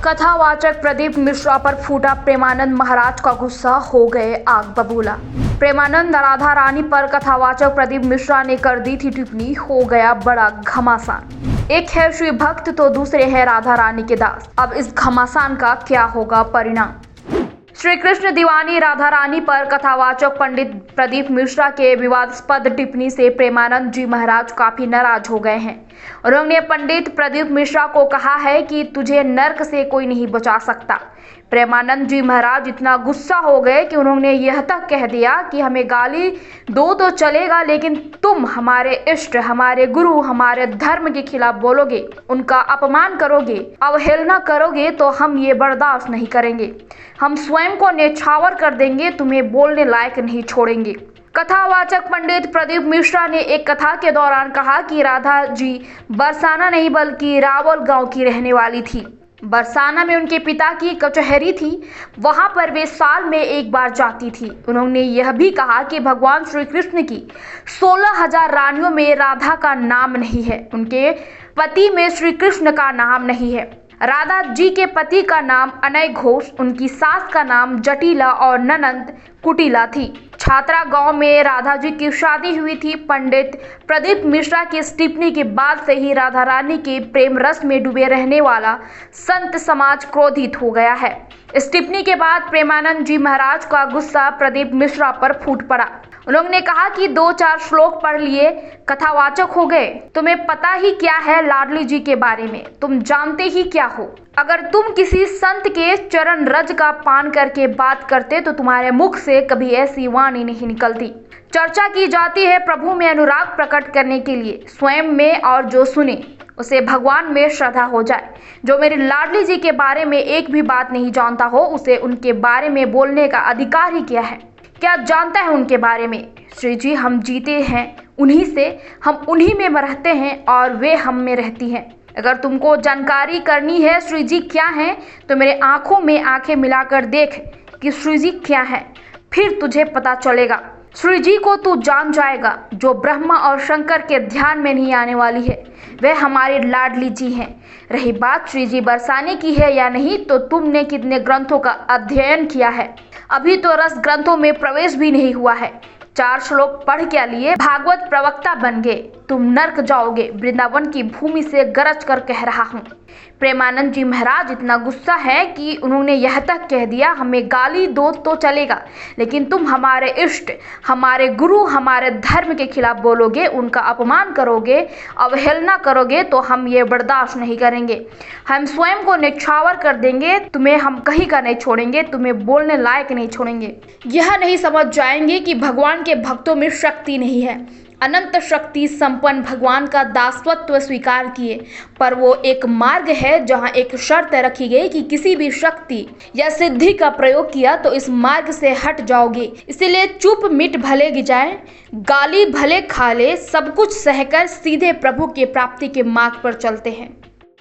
कथावाचक प्रदीप मिश्रा पर फूटा प्रेमानंद महाराज का गुस्सा, हो गए आग बबूला। प्रेमानंद राधा रानी पर कथावाचक प्रदीप मिश्रा ने कर दी थी टिप्पणी, हो गया बड़ा घमासान। एक है श्री भक्त तो दूसरे है राधा रानी के दास। अब इस घमासान का क्या होगा परिणाम? श्री कृष्ण दीवानी राधा रानी पर कथावाचक पंडित प्रदीप मिश्रा के विवादास्पद टिप्पणी से प्रेमानंद जी महाराज काफी नाराज हो गए हैं। उन्होंने पंडित प्रदीप मिश्रा को कहा है कि तुझे नर्क से कोई नहीं बचा सकता। प्रेमानंद जी महाराज इतना गुस्सा हो गए कि उन्होंने यह तक कह दिया कि हमें गाली दो तो चलेगा, लेकिन तुम हमारे इष्ट, हमारे गुरु, हमारे धर्म के खिलाफ बोलोगे, उनका अपमान करोगे, अवहेलना करोगे तो हम ये बर्दाश्त नहीं करेंगे। हम स्वयं को न्यौछावर कर देंगे, तुम्हें बोलने लायक नहीं छोड़ेंगे। कथावाचक पंडित प्रदीप मिश्रा ने एक कथा के दौरान कहा कि राधा जी बरसाना नहीं बल्कि रावल गांव की रहने वाली थी। बरसाना में उनके पिता की कचहरी थी, वहां पर वे साल में एक बार जाती थी। उन्होंने यह भी कहा कि भगवान श्री कृष्ण की 16,000 रानियों में राधा का नाम नहीं है, उनके पति में श्री कृष्ण का नाम नहीं है। राधा जी के पति का नाम अनय घोष, उनकी सास का नाम जटिला और ननंद कुटिला थी। छात्रा गांव में राधा जी की शादी हुई थी। पंडित प्रदीप मिश्रा की इस टिप्पणी के बाद से ही राधा रानी के प्रेम रस में डूबे रहने वाला संत समाज क्रोधित हो गया है। इस टिप्पणी के बाद प्रेमानंद जी महाराज का गुस्सा प्रदीप मिश्रा पर फूट पड़ा। उन्होंने कहा कि 2-4 श्लोक पढ़ लिए कथावाचक हो गए। तुम्हें पता ही क्या है लाडली जी के बारे में? तुम जानते ही क्या हो? अगर तुम किसी संत के चरण रज का पान करके बात करते तो तुम्हारे मुख से कभी ऐसी वाणी नहीं निकलती। चर्चा की जाती है प्रभु में अनुराग प्रकट करने के लिए, स्वयं में, और जो सुने उसे भगवान में श्रद्धा हो जाए। जो मेरी लाडली जी के बारे में एक भी बात नहीं जानता हो, उसे उनके बारे में बोलने का अधिकार ही क्या है? क्या जानता है उनके बारे में? श्री जी, हम जीते हैं उन्हीं से, हम उन्हीं में रहते हैं और वे हम में रहती हैं। अगर तुमको जानकारी करनी है श्री जी क्या हैं, तो मेरे आंखों में आंखें मिलाकर देख कि श्री जी क्या हैं, फिर तुझे पता चलेगा। श्री जी को तू जान जाएगा। जो ब्रह्मा और शंकर के ध्यान में नहीं आने वाली है, वह हमारी लाडली जी हैं। रही बात श्री जी बरसाने की है या नहीं, तो तुमने कितने ग्रंथों का अध्ययन किया है? अभी तो रस ग्रंथों में प्रवेश भी नहीं हुआ है। 4 श्लोक पढ़ क्या लिए भागवत प्रवक्ता बन गए? तुम नर्क जाओगे। वृंदावन की भूमि से गरज कर कह रहा हूँ। प्रेमानंद जी महाराज इतना गुस्सा है कि उन्होंने यह तक कह दिया, हमें गाली दो तो चलेगा, लेकिन तुम हमारे इष्ट, हमारे गुरु, हमारे धर्म के खिलाफ बोलोगे, उनका अपमान करोगे, अवहेलना करोगे तो हम ये बर्दाश्त नहीं करेंगे। हम स्वयं को न्यौछावर कर देंगे, तुम्हें हम कहीं का नहीं छोड़ेंगे, तुम्हें बोलने लायक नहीं छोड़ेंगे। यह नहीं समझ जाएंगे कि भगवान के भक्तों में शक्ति नहीं है। अनंत शक्ति संपन्न भगवान का दासत्व स्वीकार किए, पर वो एक मार्ग है जहाँ एक शर्त रखी गई कि किसी भी शक्ति या सिद्धि का प्रयोग किया तो इस मार्ग से हट जाओगे। इसीलिए चुप मिट भले गिजाए, गाली भले खा ले, सब कुछ सहकर सीधे प्रभु के प्राप्ति के मार्ग पर चलते हैं।